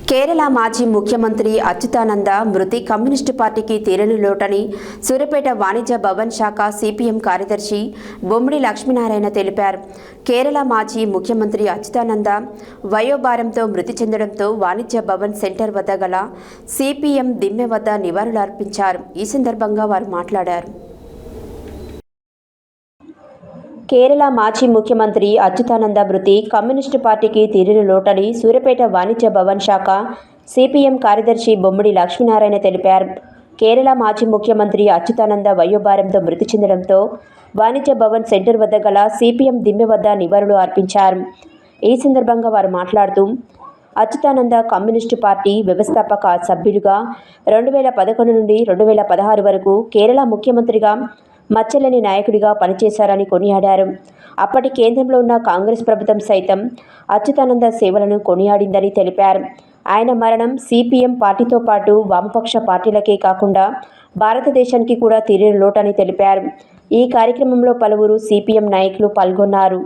కేరళ మాజీ ముఖ్యమంత్రి అచ్యుతానంద మృతి కమ్యూనిస్టు పార్టీకి తీరని లోటని సూర్యాపేట వాణిజ్య భవన్ శాఖ సిపిఎం కార్యదర్శి బొమ్మిడి లక్ష్మీనారాయణ తెలిపారు. కేరళ మాజీ ముఖ్యమంత్రి అచ్యుతానంద వయోభారంతో మృతి చెందడంతో వాణిజ్య భవన్ సెంటర్ వద్ద గల సిపిఎం దిమ్మె వద్ద నివాళులర్పించారు. ఈ సందర్భంగా వారు మాట్లాడారు. కేరళ మాజీ ముఖ్యమంత్రి అచ్యుతానంద మృతి కమ్యూనిస్టు పార్టీకి తీరని లోటని సూర్యాపేట వాణిజ్య భవన్ శాఖ సిపిఎం కార్యదర్శి బొమ్మిడి లక్ష్మీనారాయణ తెలిపారు. కేరళ మాజీ ముఖ్యమంత్రి అచ్యుతానంద వయోభారంతో మృతి చెందడంతో వాణిజ్య భవన్ సెంటర్ వద్ద గల సిపిఎం దిమ్మె వద్ద నివాళులు అర్పించారు. ఈ సందర్భంగా వారు మాట్లాడుతూ అచ్యుతానంద కమ్యూనిస్టు పార్టీ వ్యవస్థాపక సభ్యులుగా 2011 నుండి 2016 వరకు కేరళ ముఖ్యమంత్రిగా మచ్చలేని నాయకుడిగా పనిచేశారని కొనియాడారు. అప్పటి కేంద్రంలో ఉన్న కాంగ్రెస్ ప్రభుత్వం సైతం అచ్యుతానంద సేవలను కొనియాడిందని తెలిపారు. ఆయన మరణం సిపిఎం పార్టీతో పాటు వామపక్ష పార్టీలకే కాకుండా భారతదేశానికి కూడా తీరని లోటని తెలిపారు. ఈ కార్యక్రమంలో పలువురు సిపిఎం నాయకులు పాల్గొన్నారు.